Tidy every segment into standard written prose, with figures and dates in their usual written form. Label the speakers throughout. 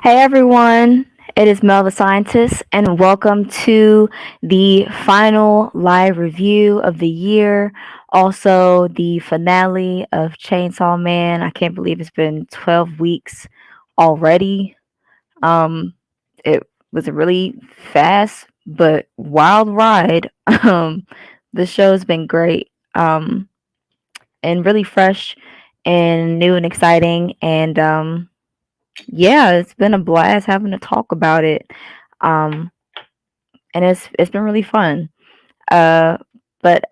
Speaker 1: Hey everyone, it is Mel the Scientist, and welcome to the final live review of the year. Also, the finale of Chainsaw Man. I can't believe it's been 12 weeks already. Um, it was a really fast but wild ride. The show's been great and really fresh and new and exciting. And yeah, it's been a blast having to talk about it. Um, and it's been really fun. Uh, but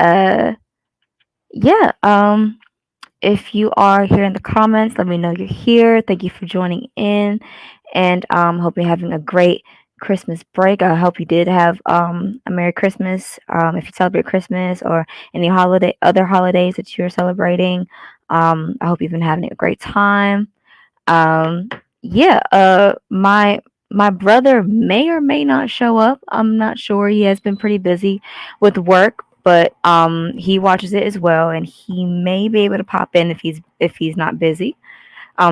Speaker 1: yeah. If you are here in the comments, let me know you're here. Thank you for joining in, and hope you're having a great Christmas break. I hope you did have a Merry Christmas. If you celebrate Christmas or any other holidays that you're celebrating, I hope you've been having a great time. Um, yeah, my brother may or may not show up. I'm not sure. He has been pretty busy with work, but he watches it as well, and he may be able to pop in if he's not busy.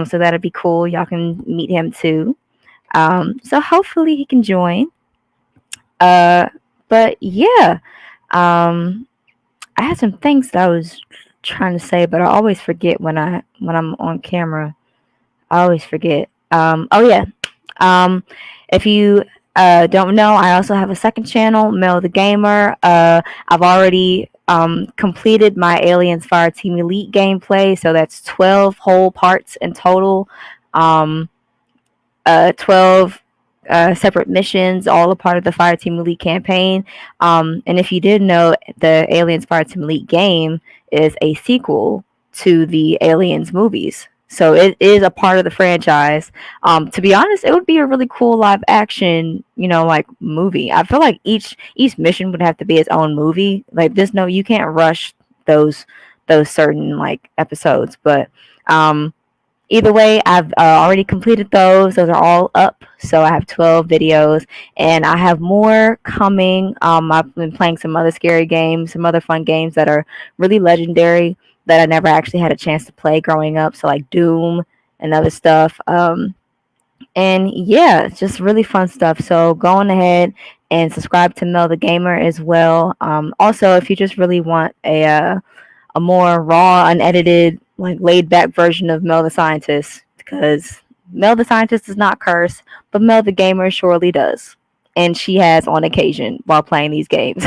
Speaker 1: So that'd be cool. Y'all can meet him too. So hopefully he can join. Uh, but yeah, um, I had some things that I was trying to say, but I always forget when I'm on camera. I always forget. Oh yeah. Um, if you don't know, I also have a second channel, Mel the Gamer. I've already completed my Aliens Fireteam Elite gameplay, so that's 12 whole parts in total. 12 separate missions, all a part of the Fireteam Elite campaign. And if you did know, the Aliens Fireteam Elite game is a sequel to the Aliens movies. So it is a part of the franchise. To be honest, it would be a really cool live action, like movie. I feel like each mission would have to be its own movie. Like there's no, you can't rush those those certain like episodes. But either way, I've already completed those. Those are all up. So I have 12 videos, and I have more coming. I've been playing some other scary games, some other fun games that are really legendary that I never actually had a chance to play growing up. So like Doom and other stuff. And yeah, it's just really fun stuff. So go on ahead and subscribe to Mel the Gamer as well. Also, if you just really want a more raw, unedited, like laid back version of Mel the Scientist, because Mel the Scientist does not curse, but Mel the Gamer surely does. And she has on occasion while playing these games.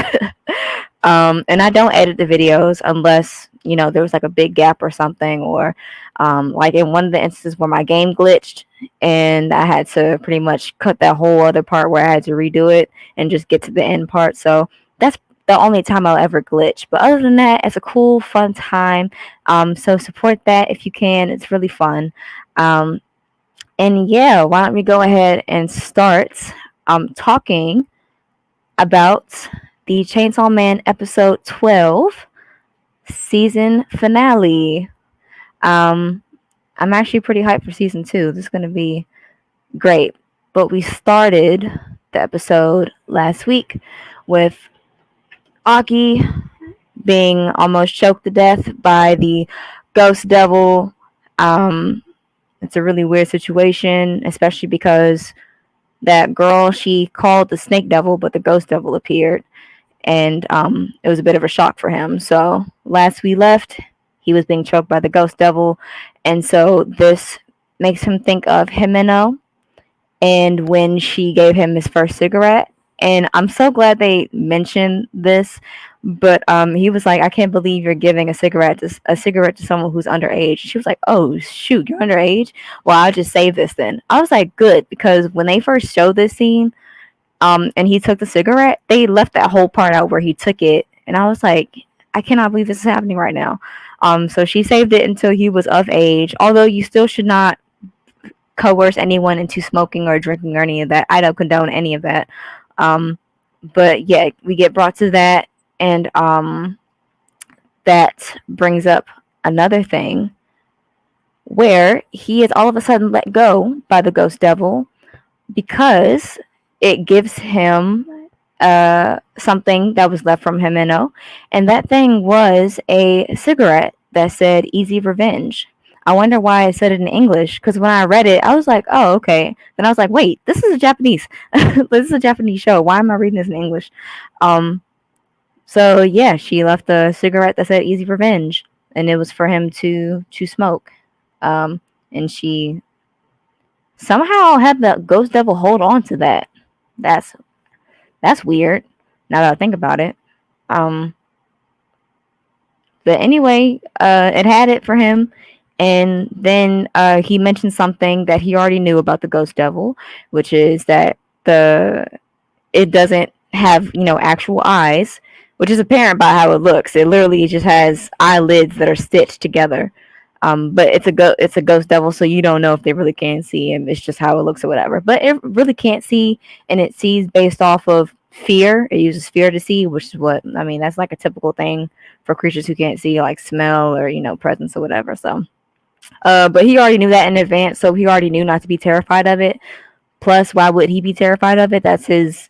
Speaker 1: And I don't edit the videos unless, there was like a big gap or something, or like in one of the instances where my game glitched and I had to pretty much cut that whole other part where I had to redo it and just get to the end part. So that's the only time I'll ever glitch. But other than that, it's a cool, fun time. So support that if you can. It's really fun. Um, and yeah, why don't we go ahead and start talking about the Chainsaw Man episode 12 season finale. Um, I'm actually pretty hyped for season 2. This is going to be great. But we started the episode last week with Aki being almost choked to death by the ghost devil. Um, it's a really weird situation, especially because that girl, she called the snake devil, but the ghost devil appeared. And it was a bit of a shock for him. So last we left, he was being choked by the ghost devil. And so this makes him think of Himeno and when she gave him his first cigarette. And I'm so glad they mentioned this, but he was like, "I can't believe you're giving a cigarette to someone who's underage." She was like, "Oh shoot, you're underage? Well, I'll just save this then." I was like, "Good," because when they first showed this scene, and he took the cigarette, they left that whole part out where he took it, and I was like, "I cannot believe this is happening right now." So she saved it until he was of age. Although you still should not coerce anyone into smoking or drinking or any of that. I don't condone any of that. Um, but yeah, we get brought to that, and that brings up another thing where he is all of a sudden let go by the ghost devil because it gives him something that was left from Himeno, and that thing was a cigarette that said "Easy Revenge." I wonder why I said it in English. Because when I read it, I was like, oh, okay. Then I was like, wait, this is a Japanese. This is a Japanese show. Why am I reading this in English? Um, so yeah, she left a cigarette that said "Easy Revenge," and it was for him to smoke. Um, and she somehow had the ghost devil hold on to that. That's that's weird. Now that I think about it. Um, but anyway, it had it for him. And then he mentioned something that he already knew about the ghost devil, which is that the it doesn't have actual eyes, which is apparent by how it looks. It literally just has eyelids that are stitched together. But it's a ghost devil, so you don't know if they really can see him. It's just how it looks or whatever. But it really can't see, and it sees based off of fear. It uses fear to see, which is what I mean. That's like a typical thing for creatures who can't see, like smell or presence or whatever. So, but he already knew that in advance, so he already knew not to be terrified of it. Plus, why would he be terrified of it? That's his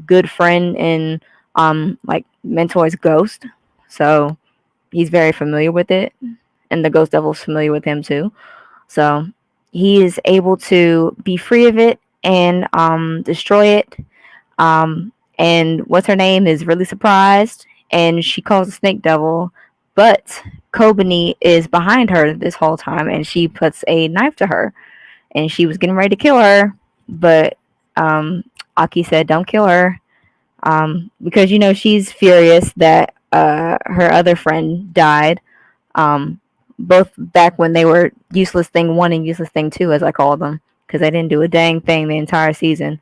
Speaker 1: good friend and like mentor's ghost. So he's very familiar with it, and the ghost devil's familiar with him too. So he is able to be free of it and destroy it. And what's her name is really surprised, and she calls the snake devil, but Kobani is behind her this whole time, and she puts a knife to her, and she was getting ready to kill her, but Aki said, "Don't kill her," because she's furious that her other friend died. Both back when they were useless thing 1 and useless thing 2, as I call them, because they didn't do a dang thing the entire season.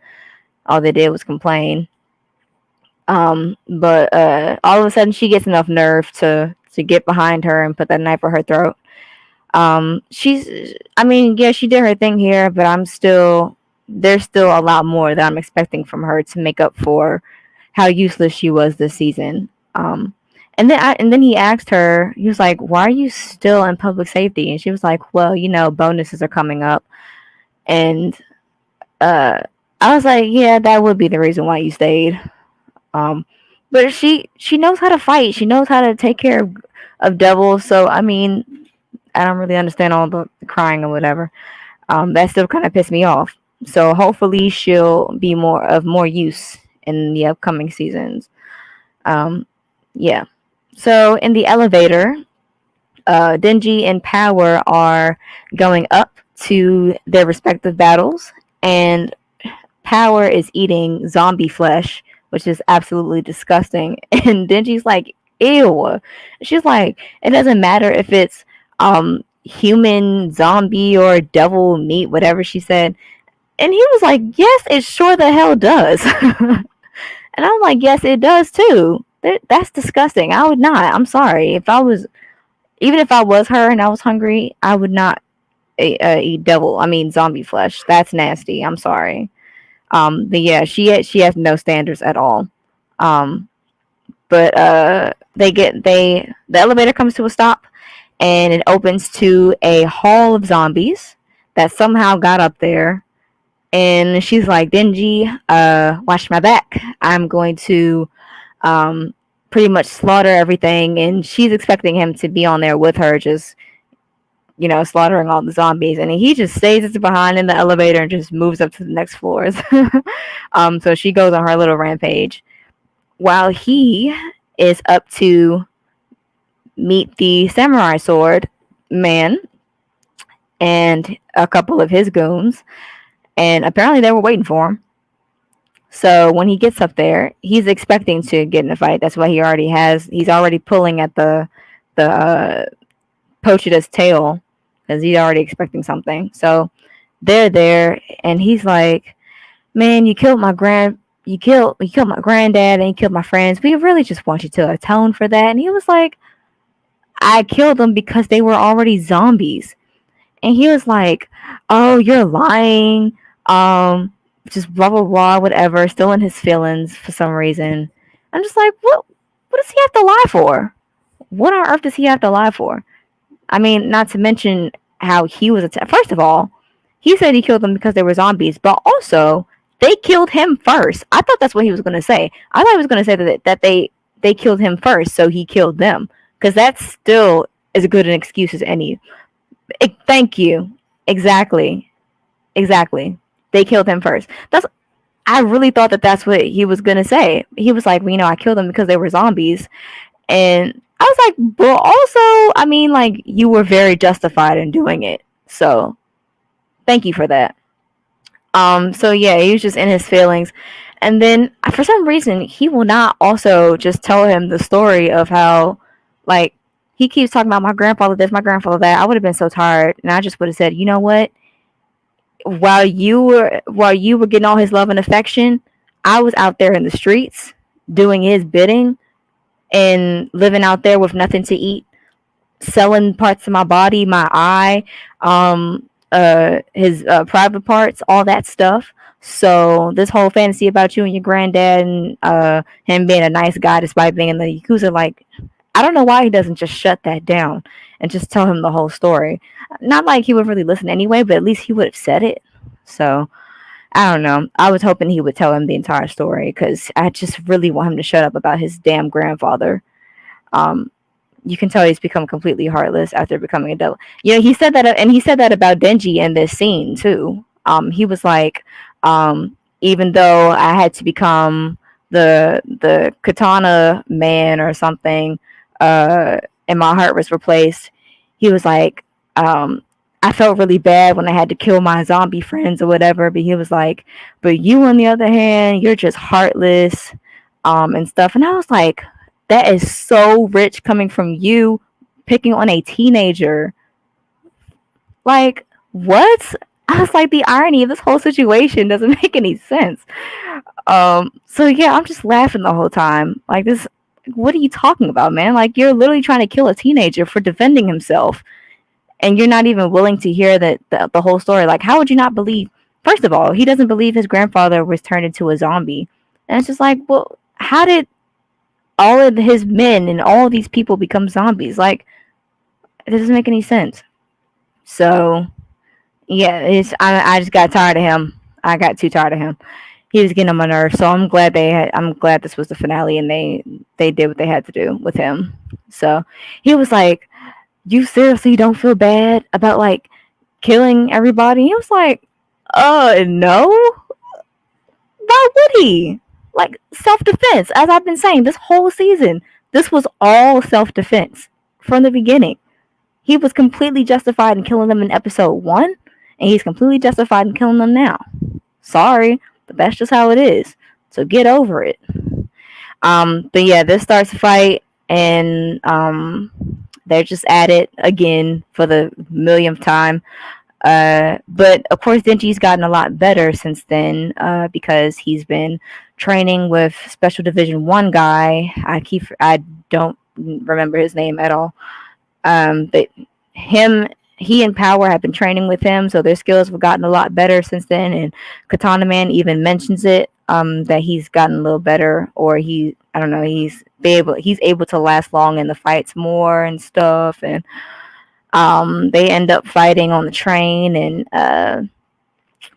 Speaker 1: All they did was complain. But all of a sudden, she gets enough nerve to get behind her and put that knife at her throat. I mean, yeah, she did her thing here, but there's still a lot more that I'm expecting from her to make up for how useless she was this season. And then he asked her, he was like, "Why are you still in public safety?" And she was like, "Well, bonuses are coming up." And uh, I was like, "Yeah, that would be the reason why you stayed." But she knows how to fight. She knows how to take care of devils. So I mean, I don't really understand all the crying or whatever. That still kind of pissed me off. So hopefully she'll be more use in the upcoming seasons. Yeah. So in the elevator, Denji and Power are going up to their respective battles, and Power is eating zombie flesh, which is absolutely disgusting. And Denji's like, "Ew." She's like, "It doesn't matter if it's human, zombie, or devil meat, whatever," she said. And he was like, "Yes, it sure the hell does." And I'm like, "Yes, it does too. That's disgusting. I would not. I'm sorry. Even if I was her and I was hungry, I would not eat zombie flesh. That's nasty. I'm sorry." But yeah, she has no standards at all. But the elevator comes to a stop, and it opens to a hall of zombies that somehow got up there. And she's like, "Denji, watch my back. I'm going to pretty much slaughter everything." And she's expecting him to be on there with her, just slaughtering all the zombies. And he just stays behind in the elevator and just moves up to the next floors. So she goes on her little rampage while he is up to meet the samurai sword man and a couple of his goons. And apparently they were waiting for him. So when he gets up there, he's expecting to get in a fight. That's why he's already pulling at the Pochida's tail, because he's already expecting something. So they're there, and he's like, "Man, you killed my granddad, and you killed my friends. We really just want you to atone for that." And he was like, "I killed them because they were already zombies." And he was like, "Oh, you're lying. Just blah blah blah, whatever." Still in his feelings for some reason. I'm just like, what does he have to lie for? What on earth does he have to lie for? I mean, not to mention how he was attacked. First of all, he said he killed them because they were zombies, but also they killed him first. I thought that's what he was going to say. I thought he was going to say that they killed him first, so he killed them, because that's still as good an excuse as any. Thank you. Exactly. Exactly. They killed him first. That's I really thought that that's what he was gonna say. He was like, well, I killed them because they were zombies, and I was like, but also, I mean, like, you were very justified in doing it. So thank you for that. So yeah, he was just in his feelings. And then for some reason, he will not also just tell him the story of how, like, he keeps talking about my grandfather this, my grandfather that. I would have been so tired, and I just would have said, you know what? While you were getting all his love and affection, I was out there in the streets doing his bidding and living out there with nothing to eat, selling parts of my body, my eye, his private parts, all that stuff. So this whole fantasy about you and your granddad and him being a nice guy despite being in the Yakuza, like, I don't know why he doesn't just shut that down and just tell him the whole story. Not like he would really listen anyway, but at least he would have said it. So I don't know. I was hoping he would tell him the entire story because I just really want him to shut up about his damn grandfather. Um, you can tell he's become completely heartless after becoming a devil. He said that, and he said that about Denji in this scene too. He was like, even though I had to become the katana man or something, and my heart was replaced. He was like, I felt really bad when I had to kill my zombie friends or whatever. But he was like, but you on the other hand, you're just heartless, and stuff. And I was like, that is so rich coming from you, picking on a teenager. Like, what? I was like, the irony of this whole situation doesn't make any sense. So yeah, I'm just laughing the whole time. Like, this, what are you talking about, man? Like, you're literally trying to kill a teenager for defending himself, and you're not even willing to hear the whole story. Like, how would you not believe? First of all, he doesn't believe his grandfather was turned into a zombie, and it's just like, well, how did all of his men and all of these people become zombies? Like, it doesn't make any sense. So yeah, I just got tired of him. I got too tired of him. He was getting on my nerves. So I'm glad this was the finale and they did what they had to do with him. So he was like, you seriously don't feel bad about, like, killing everybody? He was like, no. Why would he? Like, self-defense. As I've been saying this whole season, this was all self-defense from the beginning. He was completely justified in killing them in episode 1, and he's completely justified in killing them now. Sorry, but that's just how it is. So get over it. But yeah, this starts a fight, and they're just at it again for the millionth time. But of course, Denji's gotten a lot better since then, because he's been training with Special Division 1 guy. I don't remember his name at all. But he and Power have been training with him, so their skills have gotten a lot better since then. And Katana Man even mentions it, that he's gotten a little better, or I don't know, he's able to last long in the fights more and stuff. And they end up fighting on the train, and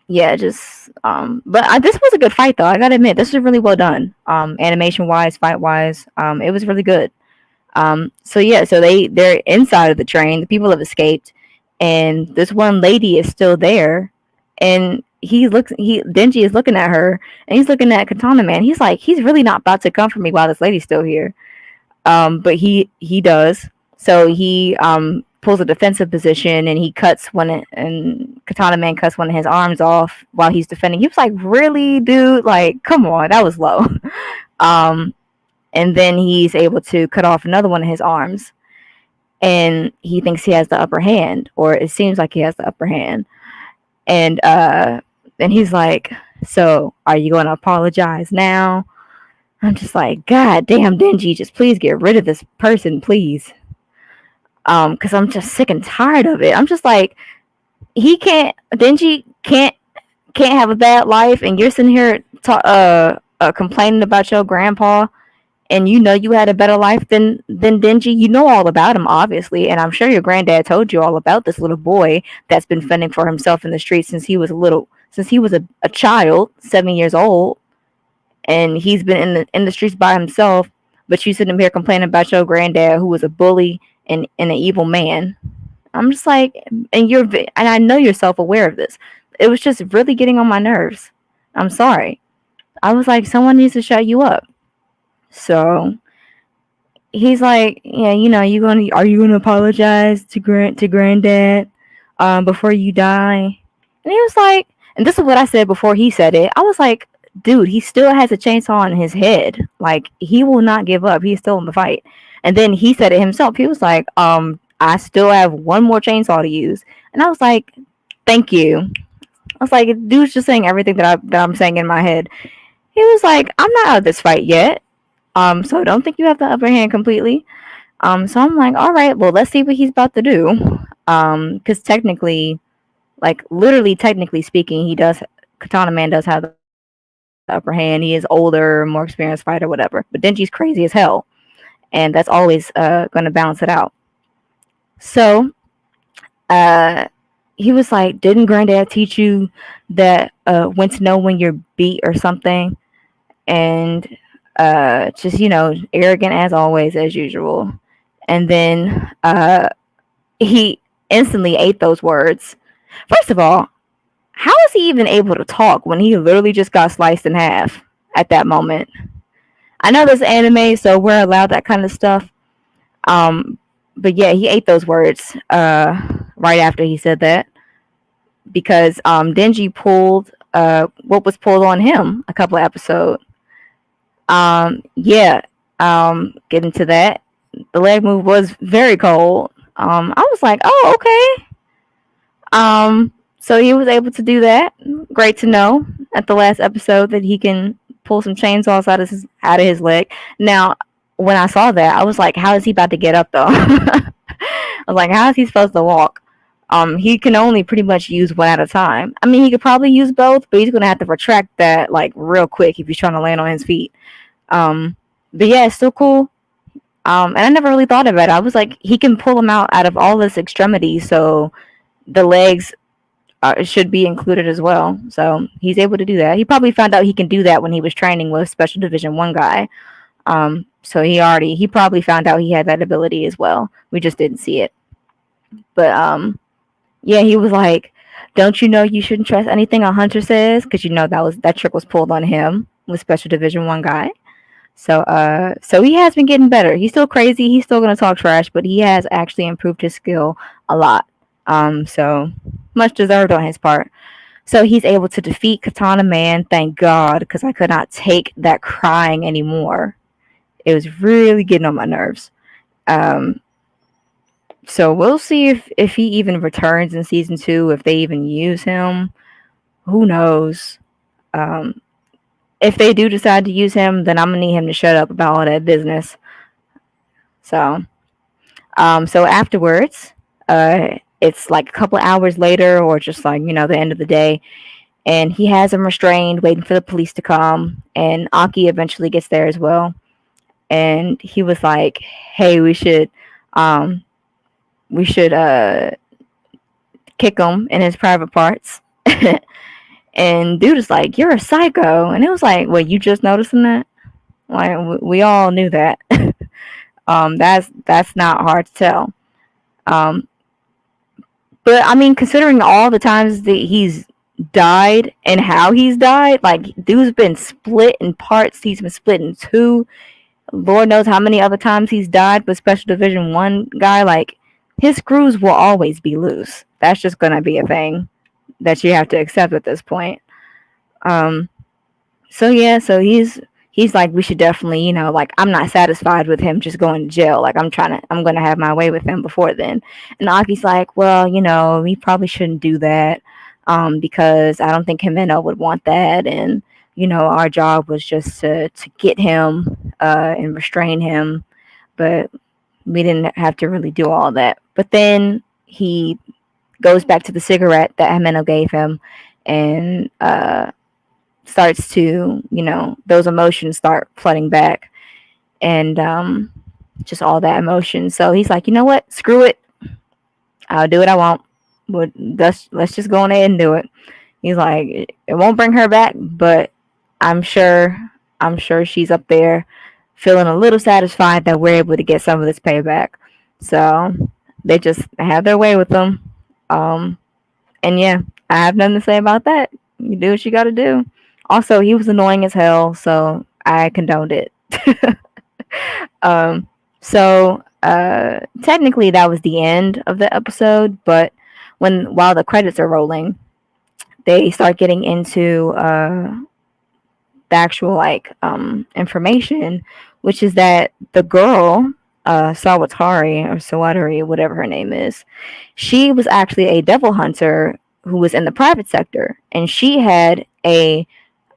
Speaker 1: yeah, just but this was a good fight though. I gotta admit, this was really well done. Animation wise, fight wise, it was really good. So yeah, so they're inside of the train. The people have escaped, and this one lady is still there, and Denji is looking at her, and he's looking at Katana Man. He's like, he's really not about to come for me while this lady's still here. But he does. So he pulls a defensive position, and and Katana Man cuts one of his arms off while he's defending. He was like, really, dude? Like, come on, that was low. And then he's able to cut off another one of his arms, and he thinks he has the upper hand, or it seems like he has the upper hand. And then he's like, so are you going to apologize now? I'm just like, God damn, Denji, just please get rid of this person, please. Because I'm just sick and tired of it. I'm just like, Denji can't have a bad life, and you're sitting here complaining about your grandpa, and you know you had a better life than Denji. You know all about him, obviously, and I'm sure your granddad told you all about this little boy that's been fending for himself in the streets since he was a child, 7 years old, and he's been in the streets by himself. But you sitting here complaining about your granddad, who was a bully and an evil man. I'm just like, and I know you're self aware of this. It was just really getting on my nerves. I'm sorry. I was like, someone needs to shut you up. So he's like, yeah, are you gonna apologize to granddad, before you die? And he was like, and this is what I said before he said it. I was like, dude, he still has a chainsaw on his head. Like, he will not give up. He's still in the fight. And then he said it himself. He was like, I still have one more chainsaw to use. And I was like, thank you. I was like, dude's just saying everything that I'm saying in my head. He was like, I'm not out of this fight yet. So don't think you have the upper hand completely. So I'm like, all right, well, let's see what he's about to do. Because technically, like literally, technically speaking, Katana Man does have the upper hand. He is older, more experienced fighter, whatever. But Denji's crazy as hell, and that's always going to balance it out. So, uh, he was like, "Didn't Granddad teach you that when to know when you're beat or something?" And just arrogant as always, as usual. And then he instantly ate those words. First of all, how is he even able to talk when he literally just got sliced in half at that moment? I know this anime, so we're allowed that kind of stuff. Um, but yeah, he ate those words right after he said that because Denji pulled what was pulled on him a couple of episodes. Yeah, get into that. The leg move was very cold. I was like, oh, okay. So he was able to do that. Great to know at the last episode that he can pull some chainsaws out of his leg. Now, when I saw that, I was like, how is he about to get up though? I was like, how is he supposed to walk? He can only pretty much use one at a time. I mean, he could probably use both, but he's gonna have to retract that like real quick if he's trying to land on his feet. But yeah, it's still cool. And I never really thought of it. I was like, he can pull them out of all his extremities, so the legs should be included as well. So he's able to do that. He probably found out he can do that when he was training with Special Division 1 guy. So he probably found out he had that ability as well. We just didn't see it. But yeah, he was like, "Don't you know you shouldn't trust anything a hunter says?" Because that trick was pulled on him with Special Division 1 guy. So he has been getting better. He's still crazy. He's still gonna talk trash, but he has actually improved his skill a lot. So much deserved on his part. So he's able to defeat Katana Man, thank God, because I could not take that crying anymore. It was really getting on my nerves. So we'll see if he even returns in season 2, if they even use him. Who knows? If they do decide to use him, then I'm gonna need him to shut up about all that business. So afterwards, it's like a couple hours later, or just like the end of the day, and he has him restrained, waiting for the police to come. And Aki eventually gets there as well, and he was like, "Hey, we should kick him in his private parts." And dude is like, "You're a psycho," and it was like, "Well, you just noticing that?" Like we all knew that. That's not hard to tell. But I mean, considering all the times that he's died and how he's died, like dude's been split in parts. He's been split in two. Lord knows how many other times he's died with Special Division 1 guy. Like his screws will always be loose. That's just gonna be a thing that you have to accept at this point. So yeah, so he's like, we should definitely, like I'm not satisfied with him just going to jail. Like I'm gonna have my way with him before then. And Aki's like, well, we probably shouldn't do that, because I don't think Himeno would want that, and our job was just to get him and restrain him, but we didn't have to really do all that. But then he goes back to the cigarette that Himeno gave him, and starts to, those emotions start flooding back, and just all that emotion. So he's like, you know what? Screw it. I'll do what I want. But let's just go on ahead and do it. He's like, it won't bring her back, but I'm sure she's up there feeling a little satisfied that we're able to get some of this payback. So They just have their way with them. Um, and yeah, I have nothing to say about that. You do what you got to do. Also, he was annoying as hell, so I condoned it. um, technically, that was the end of the episode, but while the credits are rolling, they start getting into the actual information, which is that the girl, Sawatari, whatever her name is, she was actually a devil hunter who was in the private sector, and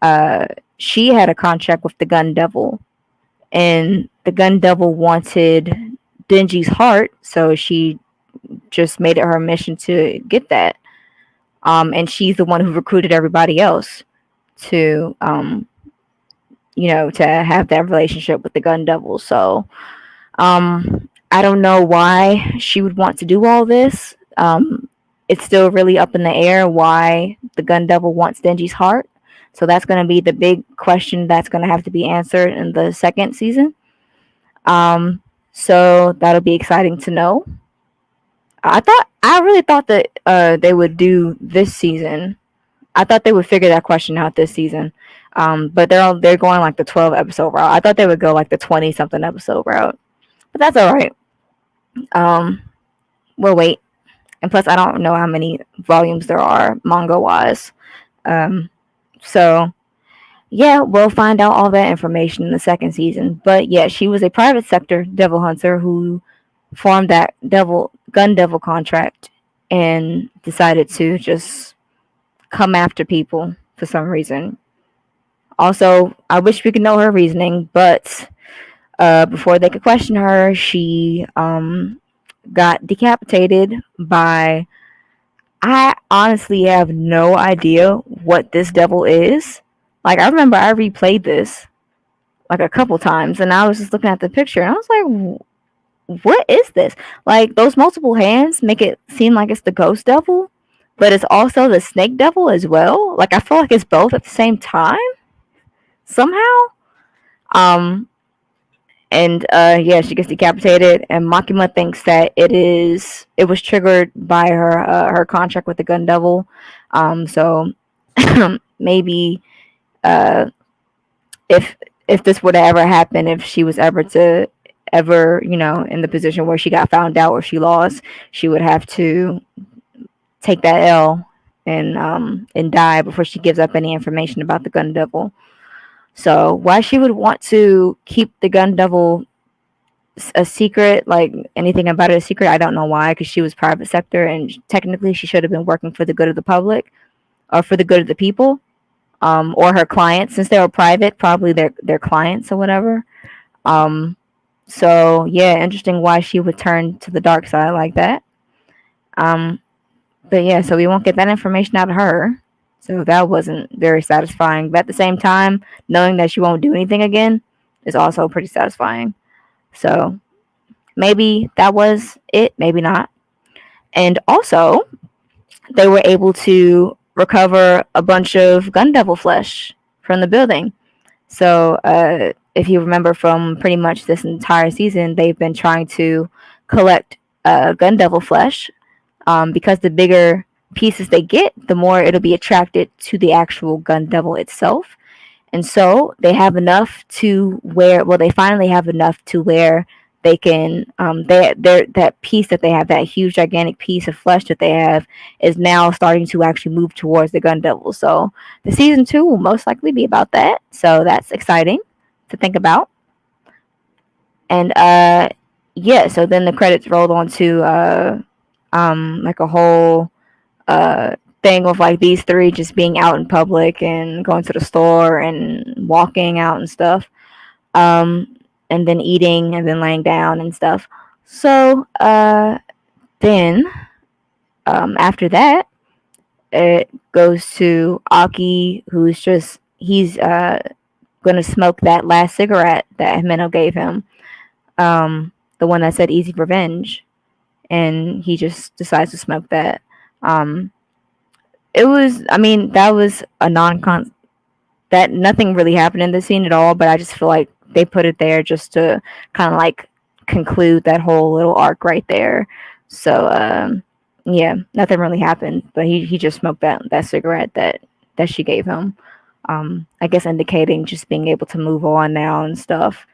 Speaker 1: uh, she had a contract with the Gun Devil, and the Gun Devil wanted Denji's heart, so she just made it her mission to get that. And she's the one who recruited everybody else to to have that relationship with the Gun Devil. So I don't know why she would want to do all this. It's still really up in the air why the Gun Devil wants Denji's heart. So that's going to be the big question that's going to have to be answered in the second season. So that'll be exciting to know. I really thought that they would do this season. I thought they would figure that question out this season. But they're going like the 12 episode route. I thought they would go like the 20 something episode route. But that's all right. We'll wait. And plus, I don't know how many volumes there are manga wise. So yeah, we'll find out all that information in the second season. But yeah, she was a private sector devil hunter who formed that gun devil contract and decided to just come after people for some reason. Also, I wish we could know her reasoning, but before they could question her, she got decapitated by. I honestly have no idea what this devil is. Like, I remember I replayed this like a couple times, and I was just looking at the picture, and I was like, what is this? Like, those multiple hands make it seem like it's the ghost devil, but it's also the snake devil as well. Like, I feel like it's both at the same time somehow. And yeah, she gets decapitated, and Makima thinks that it was triggered by her contract with the Gun Devil. So maybe if this would ever happen, if she was ever in the position where she got found out or she lost, she would have to take that L and die before she gives up any information about the Gun Devil. So why she would want to keep the Gun Devil a secret, like anything about it a secret, I don't know why, because she was private sector and technically she should have been working for the good of the public or for the good of the people, or her clients. Since they were private, probably their clients or whatever. So yeah, interesting why she would turn to the dark side like that. But yeah, so we won't get that information out of her. So that wasn't very satisfying. But at the same time, knowing that she won't do anything again is also pretty satisfying. So maybe that was it, maybe not. And also, they were able to recover a bunch of Gun Devil flesh from the building. So if you remember from pretty much this entire season, they've been trying to collect Gun Devil flesh, because the bigger pieces they get, the more it'll be attracted to the actual Gun Devil itself. And so they have enough to where, well, they finally have enough to where they can, that piece that they have, that huge gigantic piece of flesh that they have, is now starting to actually move towards the Gun Devil. So the season 2 will most likely be about that. So that's exciting to think about. And yeah, so then the credits rolled on to like a whole thing of like these three just being out in public and going to the store and walking out and stuff, and then eating and then laying down and stuff. So then after that, it goes to Aki, he's gonna smoke that last cigarette that Himeno gave him, the one that said "Easy Revenge," and he just decides to smoke that. That was a that nothing really happened in the scene at all, but I just feel like they put it there just to kind of like conclude that whole little arc right there. So yeah, nothing really happened, but he just smoked that cigarette that she gave him. I guess indicating just being able to move on now and stuff,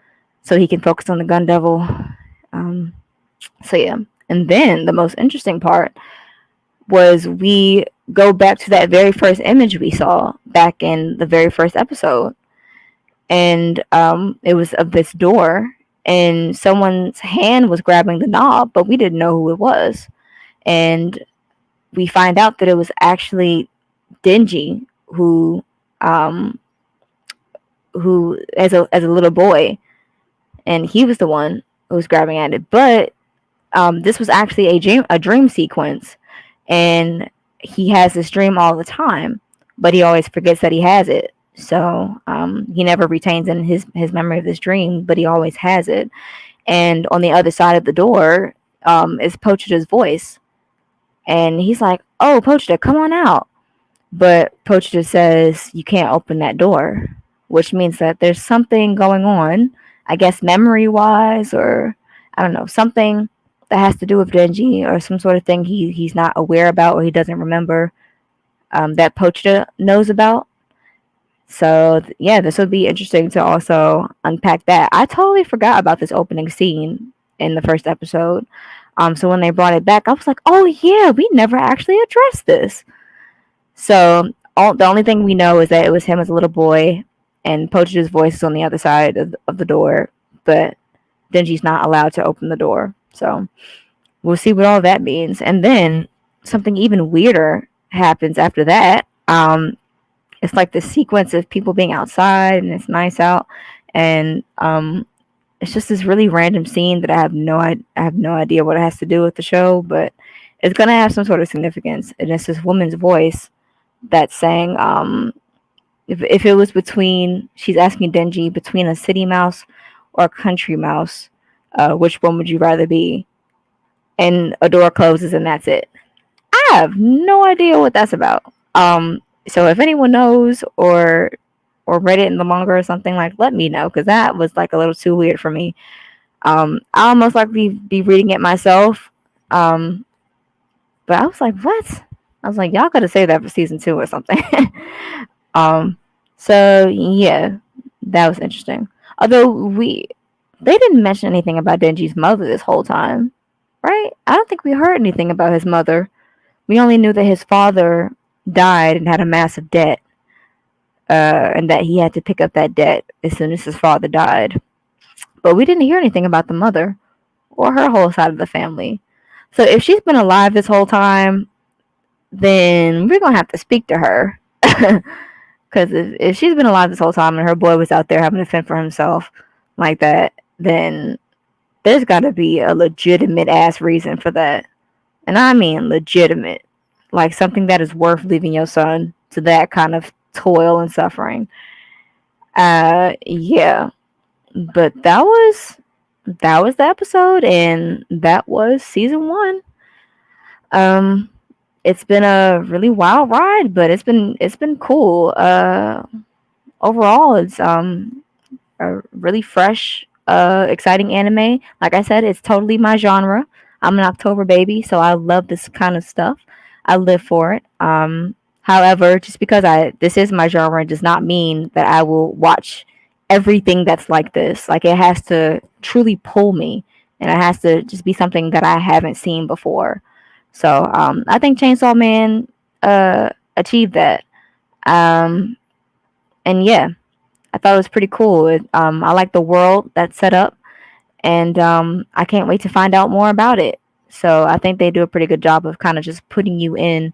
Speaker 1: so he can focus on the gun devil. Um, so yeah, and then the most interesting part was we go back to that very first image we saw back in the very first episode, and it was of this door, and someone's hand was grabbing the knob, but we didn't know who it was, and we find out that it was actually Denji um, who as a little boy, and he was the one who was grabbing at it. But this was actually a dream sequence, and he has this dream all the time, but he always forgets that he has it. So he never retains in his memory of this dream, but he always has it. And on the other side of the door is Pochita's voice, and he's like, "Oh, Pochita, come on out." But Pochita says you can't open that door, which means that there's something going on, I guess memory wise, or I don't know, something that has to do with Denji, or some sort of thing he's not aware about or he doesn't remember, that Pochita knows about. So yeah, this would be interesting to also unpack that. I totally forgot about this opening scene in the first episode. So when they brought it back, I was like, oh yeah, we never actually addressed this. So the only thing we know is that it was him as a little boy, and Pochita's voice is on the other side of the door, but Denji's not allowed to open the door. So we'll see what all that means. And then something even weirder happens after that. It's like the sequence of people being outside, and it's nice out, and it's just this really random scene that I have no idea what it has to do with the show, but it's gonna have some sort of significance. And it's this woman's voice that's saying, if it was between, she's asking Denji, between a city mouse or a country mouse, which one would you rather be? And a door closes, and that's it. I have no idea what that's about. So if anyone knows, or read it in the manga or something, like, let me know, because that was like a little too weird for me. I'll most likely be reading it myself. But I was like, what? I was like, y'all gotta say that for season 2 or something. um, so yeah, that was interesting. Although they didn't mention anything about Denji's mother this whole time, right? I don't think we heard anything about his mother. We only knew that his father died and had a massive debt, and that he had to pick up that debt as soon as his father died. But we didn't hear anything about the mother or her whole side of the family. So if she's been alive this whole time, then we're gonna have to speak to her. Because if she's been alive this whole time and her boy was out there having to fend for himself like that, then there's got to be a legitimate ass reason for that. And I mean legitimate. Like something that is worth leaving your son to that kind of toil and suffering. Yeah. But that was the episode, and that was season 1. It's been a really wild ride, but it's been cool. Overall, it's a really fresh, exciting anime. Like I said, it's totally my genre. I'm an October baby, so I love this kind of stuff. I live for it. However, just because this is my genre does not mean that I will watch everything that's like this. Like, it has to truly pull me, and it has to just be something that I haven't seen before. So I think Chainsaw Man achieved that. And yeah, I thought it was pretty cool. I like the world that's set up, and I can't wait to find out more about it. So I think they do a pretty good job of kind of just putting you in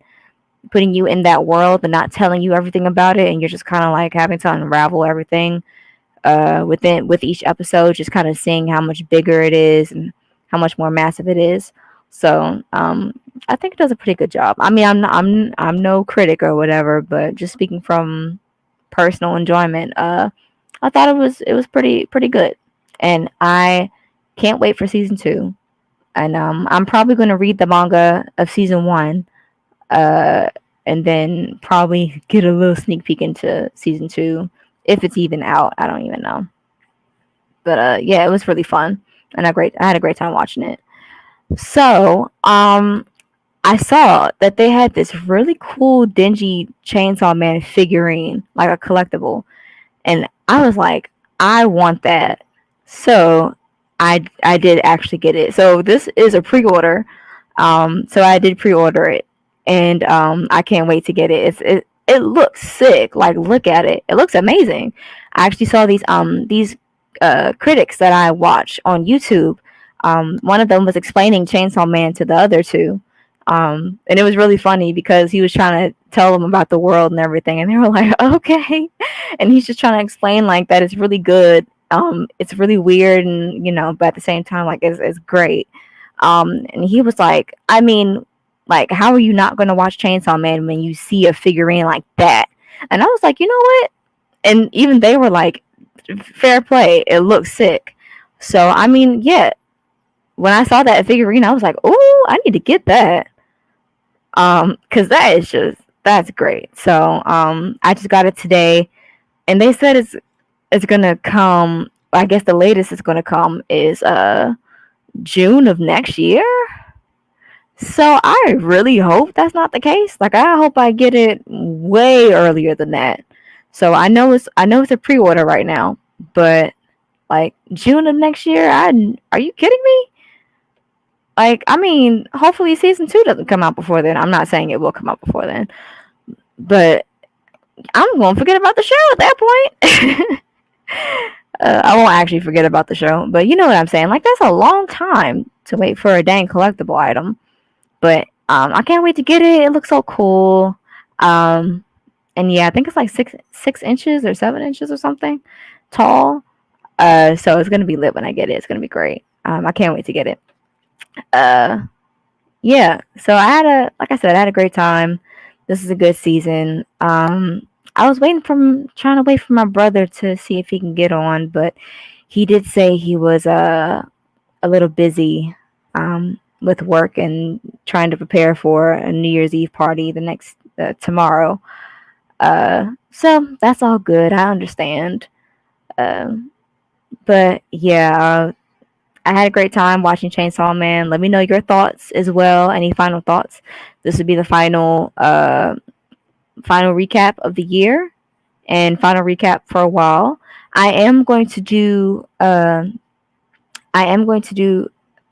Speaker 1: that world and not telling you everything about it, and you're just kind of like having to unravel everything with each episode, just kind of seeing how much bigger it is and how much more massive it is. So I think it does a pretty good job. I mean, I'm no critic or whatever, but just speaking from personal enjoyment, I thought it was pretty good, and I can't wait for season 2. And I'm probably going to read the manga of season 1, and then probably get a little sneak peek into season 2 if it's even out. I don't even know. But yeah, it was really fun, and I had a great time watching it. So, I saw that they had this really cool dingy Chainsaw Man figurine, like a collectible, and I was like, I want that. So I did actually get it. So this is a pre-order. So I did pre-order it, and I can't wait to get it. It looks sick. Like, look at it. It looks amazing. I actually saw these critics that I watch on YouTube. One of them was explaining Chainsaw Man to the other two. And it was really funny because he was trying to tell them about the world and everything, and they were like, okay. And he's just trying to explain like that it's really good. It's really weird, and but at the same time, like it's great. And he was like, I mean, like, how are you not going to watch Chainsaw Man when you see a figurine like that? And I was like, you know what? And even they were like, fair play. It looks sick. So I mean, yeah. When I saw that figurine, I was like, oh, I need to get that. Cause that's great. So I just got it today, and they said it's gonna come. I guess the latest it's gonna come is June of next year. So I really hope that's not the case. Like, I hope I get it way earlier than that. So I know it's a pre-order right now, but like June of next year, are you kidding me? Like, I mean, hopefully season 2 doesn't come out before then. I'm not saying it will come out before then, but I'm gonna forget about the show at that point. I won't actually forget about the show, but you know what I'm saying. Like, that's a long time to wait for a dang collectible item. But I can't wait to get it. It looks so cool. Um, and yeah, I think it's like 6 inches or 7 inches or something tall. So it's gonna be lit when I get it. It's gonna be great. I can't wait to get it. Uh, yeah. So like I said, I had a great time. This is a good season. I was trying to wait for my brother to see if he can get on, but he did say he was a little busy with work and trying to prepare for a New Year's Eve party the next tomorrow. So that's all good. I understand. Um, but yeah, I had a great time watching Chainsaw Man. Let me know your thoughts as well. Any final thoughts? This would be the final recap of the year and final recap for a while. I am going to do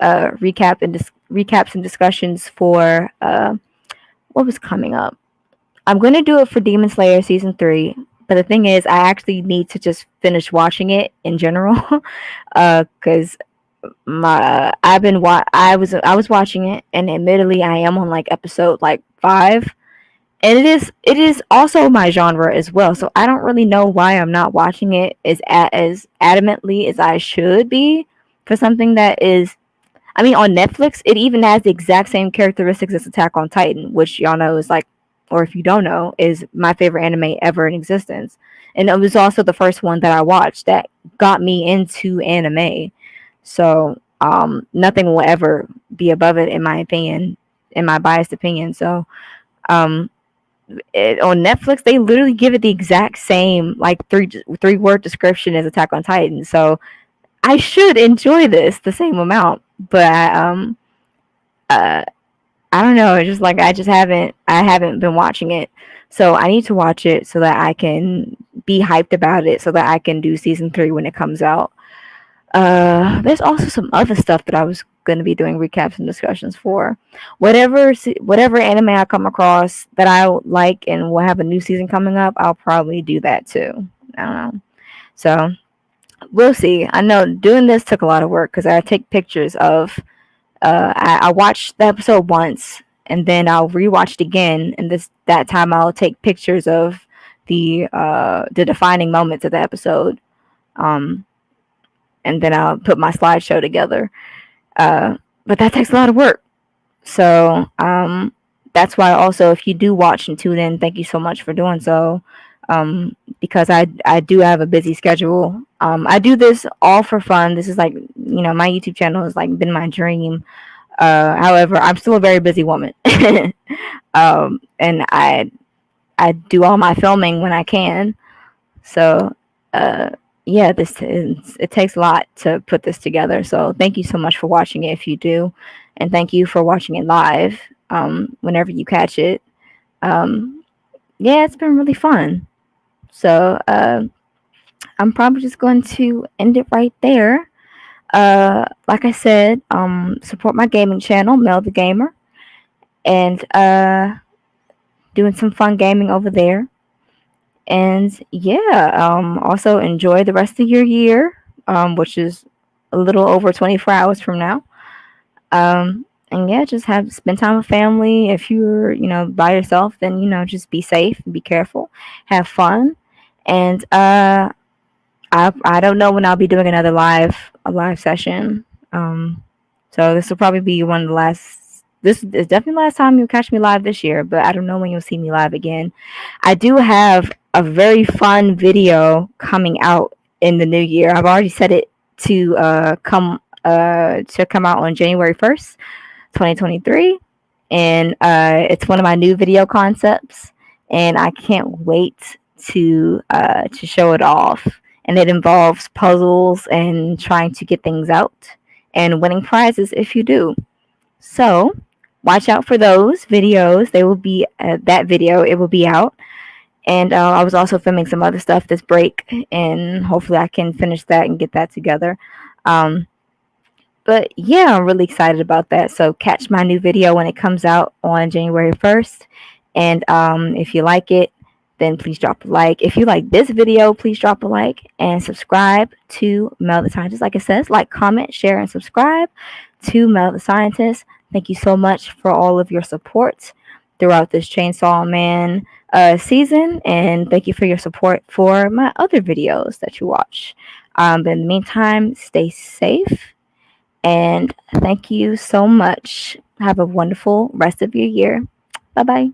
Speaker 1: recaps and discussions for what was coming up. I'm going to do it for Demon Slayer season 3, but the thing is, I actually need to just finish watching it in general, because I was watching it, and admittedly, I am on like episode like 5, and it is also my genre as well. So I don't really know why I'm not watching it as adamantly as I should be for something that is. I mean, on Netflix, it even has the exact same characteristics as Attack on Titan, which y'all know is like, or if you don't know, is my favorite anime ever in existence. And it was also the first one that I watched that got me into anime. So nothing will ever be above it, in my opinion, in my biased opinion. So um, on Netflix, they literally give it the exact same like three word description as Attack on Titan. So I should enjoy this the same amount, but uh, I don't know. It's just like I haven't been watching it, so I need to watch it so that I can be hyped about it, so that I can do season 3 when it comes out. There's also some other stuff that I was going to be doing recaps and discussions for. Whatever anime I come across that I like and will have a new season coming up, I'll probably do that too. I don't know. So we'll see. I know doing this took a lot of work because I take pictures of. I watched the episode once, and then I'll rewatch it again, and that time I'll take pictures of the defining moments of the episode. Um, and then I'll put my slideshow together. But that takes a lot of work. So that's why also, if you do watch and tune in, thank you so much for doing so. Because I do have a busy schedule. I do this all for fun. This is like, my YouTube channel has like been my dream. However, I'm still a very busy woman. And I do all my filming when I can. So yeah, it takes a lot to put this together. So thank you so much for watching it if you do, and thank you for watching it live whenever you catch it. Um, yeah, it's been really fun. So I'm probably just going to end it right there. Like I said, support my gaming channel, Mel the Gamer, and doing some fun gaming over there. And yeah, also enjoy the rest of your year, which is a little over 24 hours from now. And yeah, just have spend time with family. If you're, by yourself, then just be safe, be careful, have fun, and I don't know when I'll be doing another live session. Um, so this will probably be one of the last. This is definitely the last time you'll catch me live this year, but I don't know when you'll see me live again. I do have a very fun video coming out in the new year. I've already set it to come out on January 1st, 2023, and it's one of my new video concepts, and I can't wait to show it off. And it involves puzzles and trying to get things out and winning prizes if you do. So watch out for those videos. They will be that video. It will be out. And I was also filming some other stuff this break, and hopefully I can finish that and get that together. Um, but yeah, I'm really excited about that. So catch my new video when it comes out on January 1st. And if you like it, then please drop a like. If you like this video, please drop a like and subscribe to Mel the Scientist. Like it says, like, comment, share, and subscribe to Mel the Scientist. Thank you so much for all of your support throughout this Chainsaw Man season. And thank you for your support for my other videos that you watch. But in the meantime, stay safe. And thank you so much. Have a wonderful rest of your year. Bye bye.